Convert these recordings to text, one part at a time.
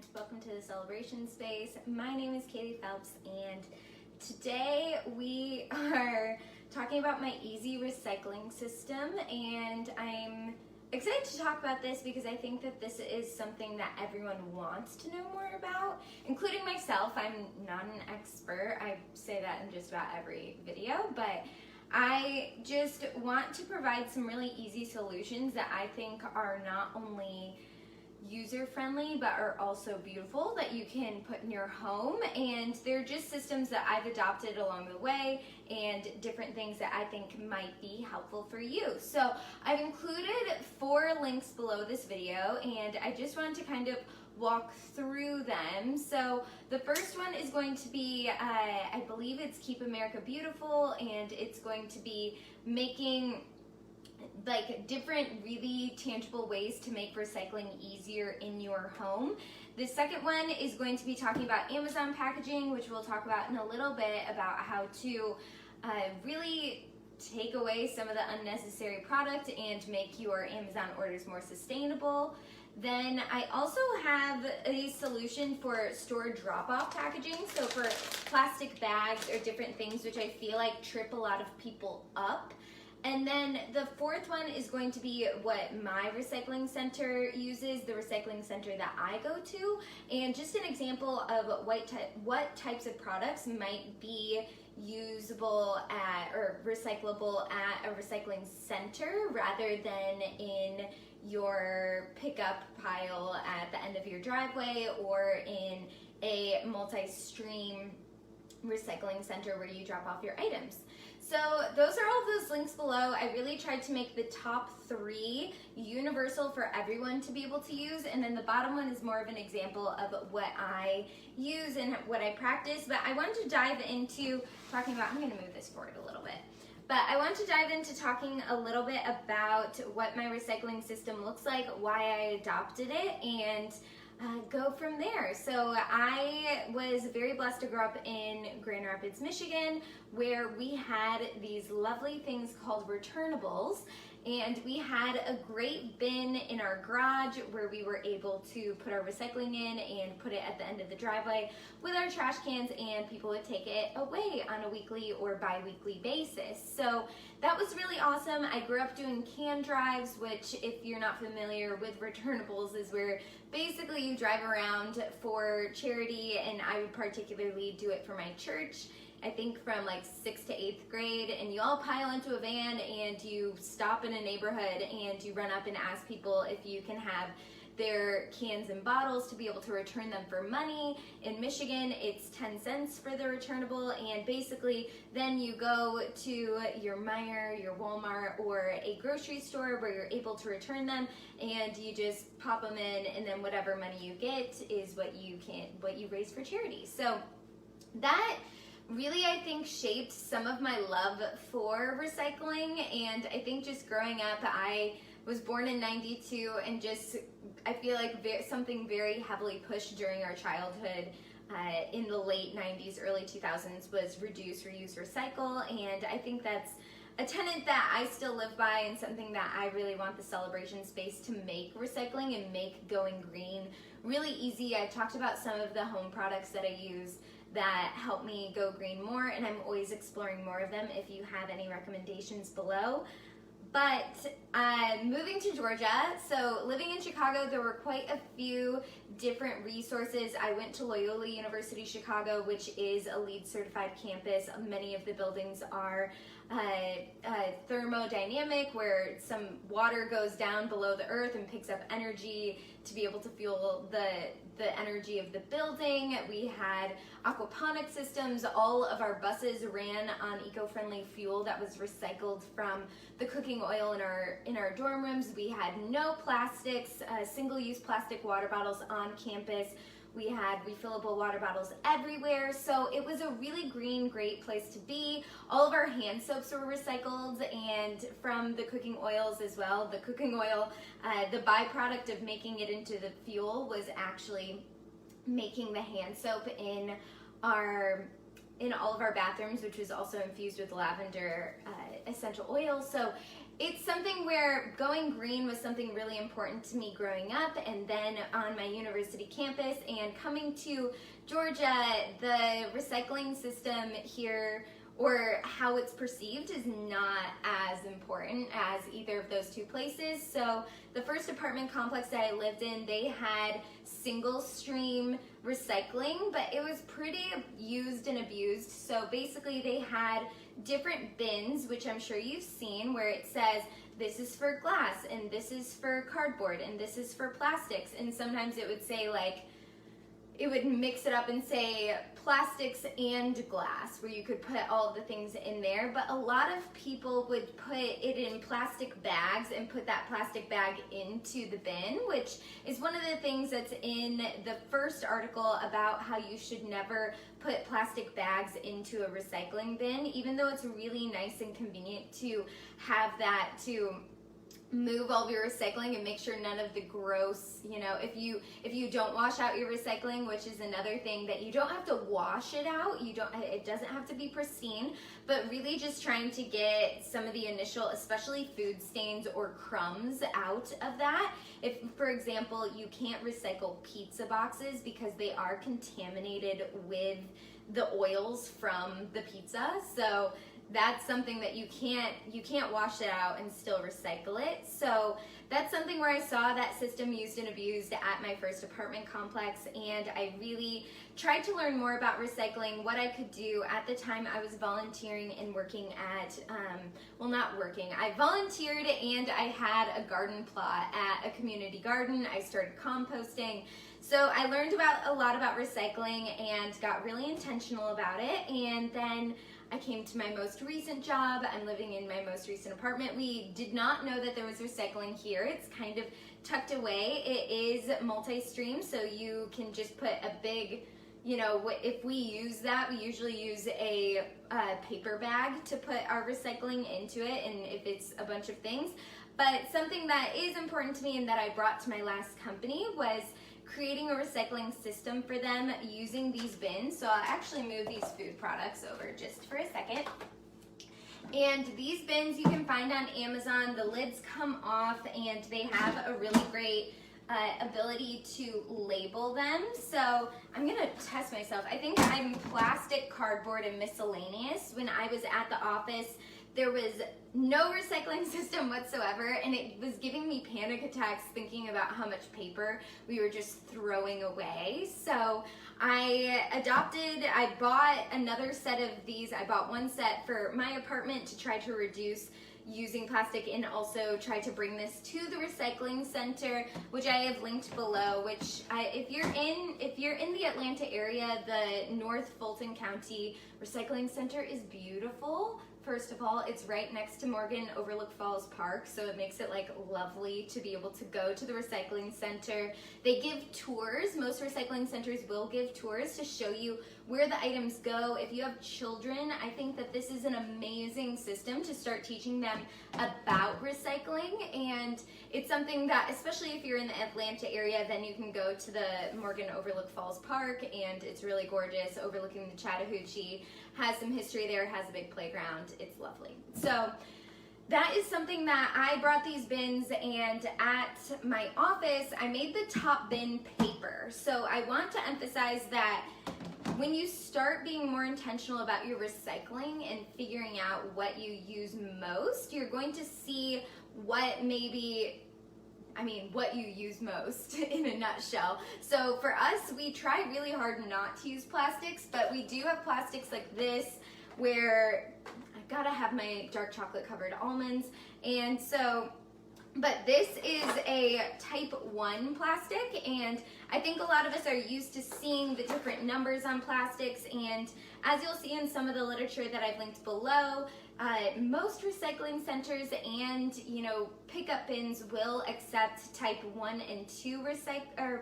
and welcome to the Celebration Space. My name is Katie Phelps, and today we are talking about my easy recycling system, and I'm excited to talk about this because I think that this is something that everyone wants to know more about, including myself. I'm not an expert. I say that in just about every video, but I just want to provide some really easy solutions that I think are not only user-friendly but are also beautiful that you can put in your home, and they're just systems that I've adopted along the way and different things that I think might be helpful for you. So I've included 4 links below this video, and I just wanted to kind of walk through them. So the first one is going to be, I believe it's Keep America Beautiful, and it's going to be making like different really tangible ways to make recycling easier in your home. The second one is going to be talking about Amazon packaging, which we'll talk about in a little bit, about how to really take away some of the unnecessary product and make your Amazon orders more sustainable. Then I also have a solution for store drop-off packaging, so for plastic bags or different things which I feel like trip a lot of people up. And then the fourth one is going to be what my recycling center uses, the recycling center that I go to, and just an example of what types of products might be usable at or recyclable at a recycling center rather than in your pickup pile at the end of your driveway or in a multi-stream recycling center where you drop off your items. So those are all of those links below. I really tried to make the top 3 universal for everyone to be able to use, and then the bottom one is more of an example of what I use and what I practice. But I wanted to dive into talking about, I'm going to move this forward a little bit, but I want to dive into talking a little bit about what my recycling system looks like, why I adopted it, and go from there. So I was very blessed to grow up in Grand Rapids, Michigan, where we had these lovely things called returnables, and we had a great bin in our garage where we were able to put our recycling in and put it at the end of the driveway with our trash cans, and people would take it away on a weekly or bi-weekly basis. So that was really awesome. I grew up doing can drives, which, if you're not familiar with returnables, is where basically you drive around for charity, and I would particularly do it for my church. I think from like 6th to 8th grade, and you all pile into a van and you stop in a neighborhood and you run up and ask people if you can have their cans and bottles to be able to return them for money. In Michigan, it's 10 cents for the returnable, and basically then you go to your Meijer, your Walmart, or a grocery store where you're able to return them, and you just pop them in, and then whatever money you get is what you raise for charity. So that really, I think, shaped some of my love for recycling. And I think just growing up, I was born in '92, and just I feel like something very heavily pushed during our childhood in the late '90s, early 2000s was reduce, reuse, recycle. And I think that's a tenet that I still live by, and something that I really want the Celebration Space to make recycling and make going green really easy. I talked about some of the home products that I use that help me go green more, and I'm always exploring more of them if you have any recommendations below. But moving to Georgia, so living in Chicago, there were quite a few different resources. I went to Loyola University Chicago, which is a LEED certified campus. Many of the buildings are thermodynamic, where some water goes down below the earth and picks up energy to be able to fuel the energy of the building. We had aquaponic systems. All of our buses ran on eco-friendly fuel that was recycled from the cooking oil in our dorm rooms. We had no plastics, single-use plastic water bottles on campus. We had refillable water bottles everywhere, so it was a really green, great place to be. All of our hand soaps were recycled, and from the cooking oils as well. The cooking oil, the byproduct of making it into the fuel was actually making the hand soap in all of our bathrooms, which was also infused with lavender essential oils. So it's something where going green was something really important to me growing up, and then on my university campus and coming to Georgia, the recycling system here, or how it's perceived, is not as important as either of those two places. So the first apartment complex that I lived in, they had single stream recycling, but it was pretty used and abused. So basically they had different bins, which I'm sure you've seen, where it says this is for glass and this is for cardboard and this is for plastics, and sometimes it would say like, it would mix it up and say plastics and glass, where you could put all of the things in there. But a lot of people would put it in plastic bags and put that plastic bag into the bin, which is one of the things that's in the first article about how you should never put plastic bags into a recycling bin, even though it's really nice and convenient to have that to move all of your recycling and make sure none of the gross, if you don't wash out your recycling, which is another thing, that you don't have to wash it out, it doesn't have to be pristine, but really just trying to get some of the initial, especially food stains or crumbs, out of that. If, for example, you can't recycle pizza boxes because they are contaminated with the oils from the pizza, so that's something that you can't wash it out and still recycle it. So that's something where I saw that system used and abused at my first apartment complex, and I really tried to learn more about recycling, what I could do. At the time I was volunteering and working at, I volunteered and I had a garden plot at a community garden. I started composting. So I learned a lot about recycling and got really intentional about it, and then I came to my most recent job. I'm living in my most recent apartment. We did not know that there was recycling here. It's kind of tucked away. It is multi-stream, so you can just put a big, if we use that, we usually use a paper bag to put our recycling into it, and if it's a bunch of things. But something that is important to me and that I brought to my last company was creating a recycling system for them using these bins. So I'll actually move these food products over just for a second. And these bins you can find on Amazon. The lids come off and they have a really great ability to label them. So I'm gonna test myself. I think I'm plastic, cardboard, and miscellaneous. When I was at the office, there was no recycling system whatsoever, and it was giving me panic attacks thinking about how much paper we were just throwing away. So I bought another set of these. I bought one set for my apartment to try to reduce using plastic, and also try to bring this to the recycling center, which I have linked below, which if you're in the Atlanta area, the North Fulton County Recycling Center is beautiful. First of all, it's right next to Morgan Overlook Falls Park, so it makes it like lovely to be able to go to the recycling center. They give tours. Most recycling centers will give tours to show you where the items go. If you have children, I think that this is an amazing system to start teaching them about recycling, and it's something that, especially if you're in the Atlanta area, then you can go to the Morgan Overlook Falls Park, and it's really gorgeous, overlooking the Chattahoochee, has some history there, has a big playground. It's lovely. So that is something that I brought these bins, and at my office I made the top bin paper. So I want to emphasize that when you start being more intentional about your recycling and figuring out what you use most, you're going to see what you use most in a nutshell. So for us, we try really hard not to use plastics, but we do have plastics like this, where I've got to have my dark chocolate covered almonds. And so, but this is a type 1 plastic, and I think a lot of us are used to seeing the different numbers on plastics, and as you'll see in some of the literature that I've linked below, most recycling centers and pickup bins will accept type 1 and 2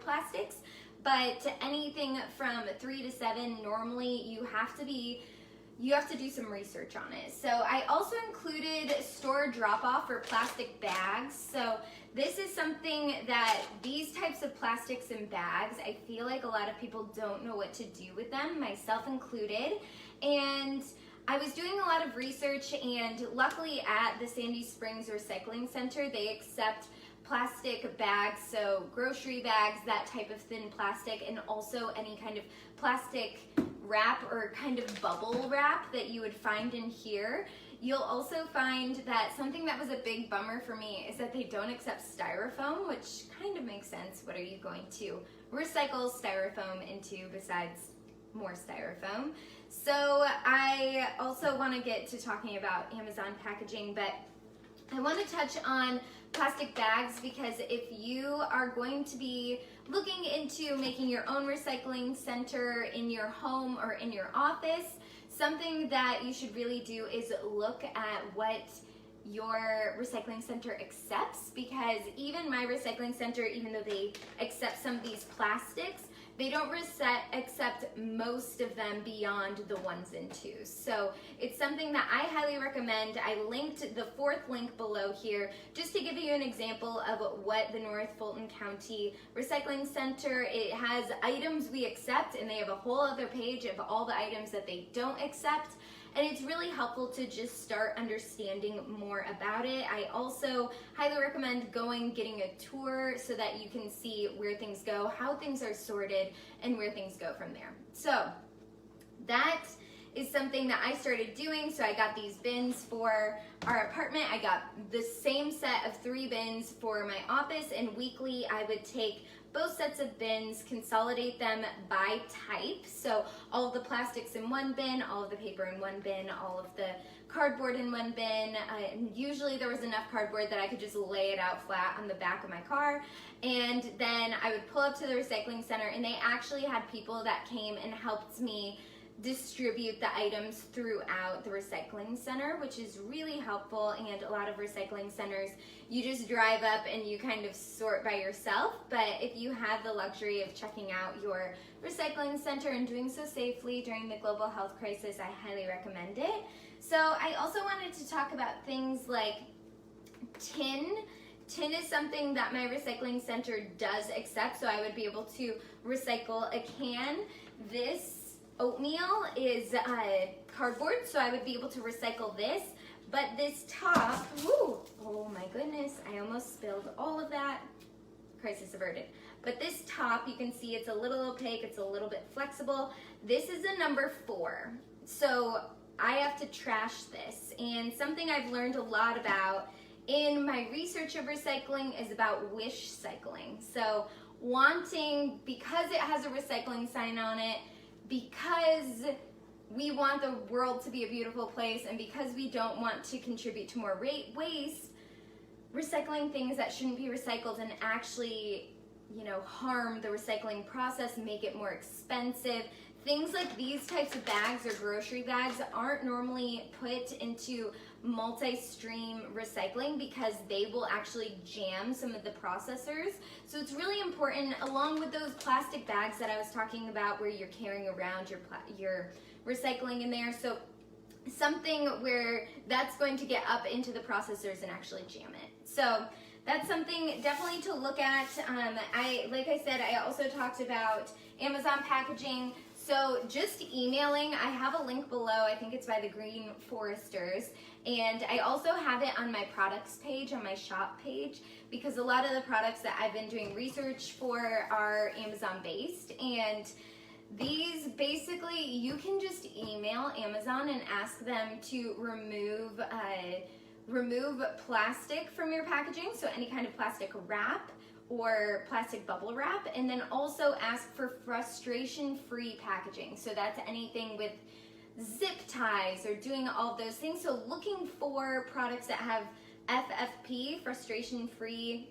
plastics, but anything from 3 to 7, normally you have to do some research on it. So I also included store drop-off for plastic bags. So this is something that these types of plastics and bags, I feel like a lot of people don't know what to do with them, myself included. And I was doing a lot of research, and luckily at the Sandy Springs Recycling Center, they accept plastic bags, so grocery bags, that type of thin plastic, and also any kind of plastic wrap or kind of bubble wrap that you would find in here. You'll also find that something that was a big bummer for me is that they don't accept styrofoam, which kind of makes sense. What are you going to recycle styrofoam into besides more styrofoam? So I also want to get to talking about Amazon packaging, but I want to touch on plastic bags because if you are going to be looking into making your own recycling center in your home or in your office, something that you should really do is look at what your recycling center accepts, because even my recycling center, even though they accept some of these plastics, they don't accept most of them beyond the 1s and 2s. So it's something that I highly recommend. I linked the 4th link below here just to give you an example of what the North Fulton County Recycling Center, it has items we accept, and they have a whole other page of all the items that they don't accept. And it's really helpful to just start understanding more about it. I also highly recommend getting a tour so that you can see where things go, how things are sorted, and where things go from there. So that is something that I started doing. So I got these bins for our apartment. I got the same set of 3 bins for my office, and weekly I would take both sets of bins, consolidate them by type. So all of the plastics in one bin, all of the paper in one bin, all of the cardboard in one bin. Usually there was enough cardboard that I could just lay it out flat on the back of my car. And then I would pull up to the recycling center, and they actually had people that came and helped me distribute the items throughout the recycling center, which is really helpful. And a lot of recycling centers, you just drive up and you kind of sort by yourself. But if you have the luxury of checking out your recycling center and doing so safely during the global health crisis, I highly recommend it. So I also wanted to talk about things like tin. Tin is something that my recycling center does accept, so I would be able to recycle a can. This oatmeal is cardboard, so I would be able to recycle this. But this top, oh my goodness, I almost spilled all of that. Crisis averted. But this top, you can see it's a little opaque, it's a little bit flexible. This is a number 4. So I have to trash this. And something I've learned a lot about in my research of recycling is about wish cycling. So because it has a recycling sign on it, because we want the world to be a beautiful place, and because we don't want to contribute to more waste, recycling things that shouldn't be recycled and actually, harm the recycling process, make it more expensive. Things like these types of bags or grocery bags aren't normally put into multi-stream recycling because they will actually jam some of the processors. So it's really important, along with those plastic bags that I was talking about where you're carrying around your recycling in there. So something where that's going to get up into the processors and actually jam it. So that's something definitely to look at. Like I said, I also talked about Amazon packaging. So just emailing, I have a link below, I think it's by the Green Foresters, and I also have it on my products page, on my shop page, because a lot of the products that I've been doing research for are Amazon based, and these basically, you can just email Amazon and ask them to remove plastic from your packaging, so any kind of plastic wrap or plastic bubble wrap, and then also ask for frustration-free packaging. So that's anything with zip ties or doing all of those things. So looking for products that have FFP, frustration-free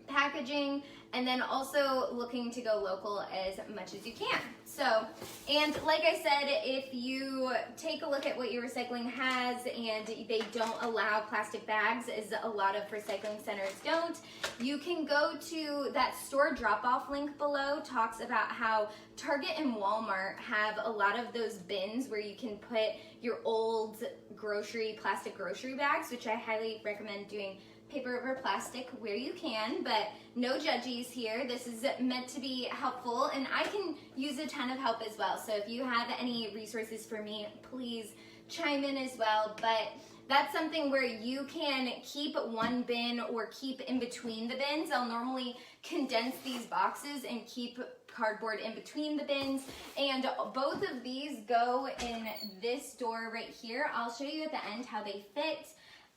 packaging, and then also looking to go local as much as you can. So, and like I said, if you take a look at what your recycling has and they don't allow plastic bags, as a lot of recycling centers don't, you can go to that store drop-off link below. Talks about how Target and Walmart have a lot of those bins where you can put your old plastic grocery bags, which I highly recommend doing paper over plastic where you can, but no judgies here. This is meant to be helpful, and I can use a ton of help as well. So if you have any resources for me, please chime in as well, but that's something where you can keep one bin or keep in between the bins. I'll normally condense these boxes and keep cardboard in between the bins, and both of these go in this door right here. I'll show you at the end how they fit,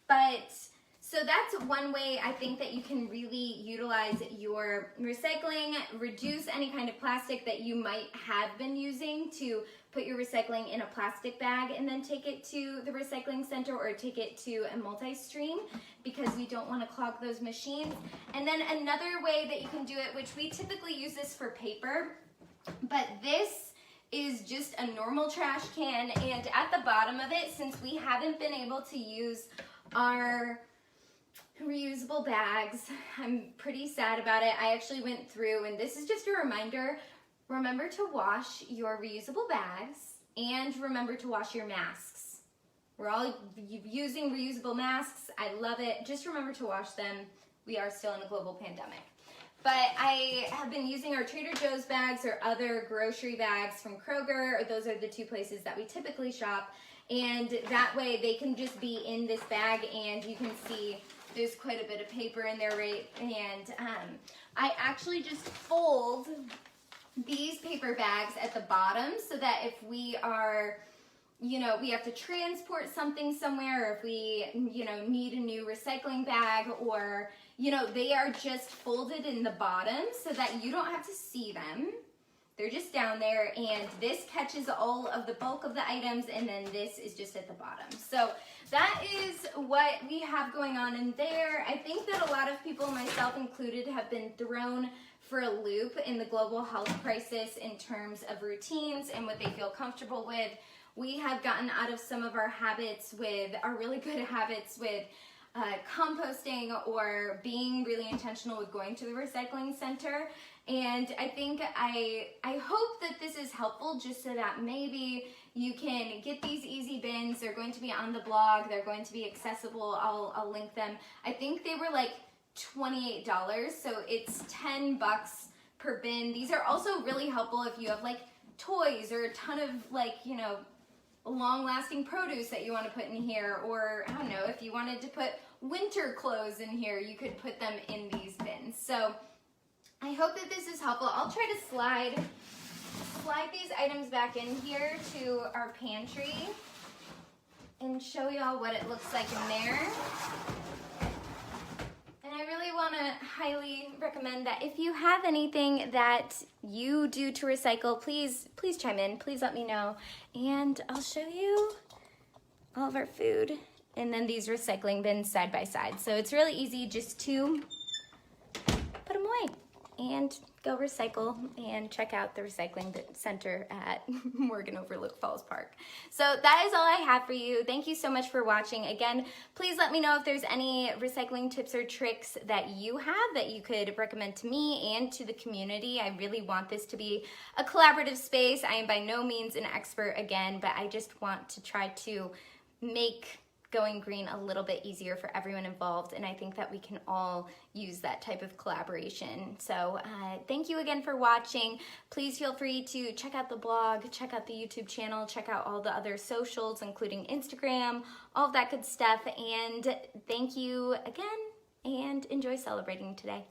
but so that's one way I think that you can really utilize your recycling, reduce any kind of plastic that you might have been using to put your recycling in a plastic bag and then take it to the recycling center or take it to a multi-stream, because we don't want to clog those machines. And then another way that you can do it, which we typically use this for paper, but this is just a normal trash can, and at the bottom of it, since we haven't been able to use our reusable bags, I'm pretty sad about it. I actually went through, and this is just a reminder, remember to wash your reusable bags and remember to wash your masks. We're all using reusable masks. I love it. Just remember to wash them. We are still in a global pandemic. But I have been using our Trader Joe's bags or other grocery bags from Kroger, or those are the two places that we typically shop. And that way they can just be in this bag, and you can see there's quite a bit of paper in there, right? And I actually just fold these paper bags at the bottom so that if we are, we have to transport something somewhere, or if we, need a new recycling bag, or, they are just folded in the bottom so that you don't have to see them. They're just down there, and this catches all of the bulk of the items, and then this is just at the bottom. So that is what we have going on in there. I think that a lot of people, myself included, have been thrown for a loop in the global health crisis in terms of routines and what they feel comfortable with. We have gotten out of some of our habits our really good habits with composting or being really intentional with going to the recycling center. And I think I hope that this is helpful, just so that maybe you can get these easy bins. They're going to be on the blog. They're going to be accessible. I'll link them. I think they were like $28, so it's $10 per bin. These are also really helpful if you have like toys or a ton of long-lasting produce that you want to put in here, or I don't know, if you wanted to put winter clothes in here, you could put them in these bins. So I hope that this is helpful. I'll try to slide these items back in here to our pantry and show y'all what it looks like in there. And I really want to highly recommend that if you have anything that you do to recycle, please chime in. Please let me know. And I'll show you all of our food and then these recycling bins side by side. So it's really easy just to put them away and go recycle, and check out the recycling center at Morgan Overlook Falls Park. So that is all I have for you. Thank you so much for watching. Again, please let me know if there's any recycling tips or tricks that you have that you could recommend to me and to the community. I really want this to be a collaborative space. I am by no means an expert again, but I just want to try to make going green a little bit easier for everyone involved, and I think that we can all use that type of collaboration. So thank you again for watching. Please feel free to check out the blog, check out the YouTube channel, check out all the other socials, including Instagram, all of that good stuff, and thank you again, and enjoy celebrating today.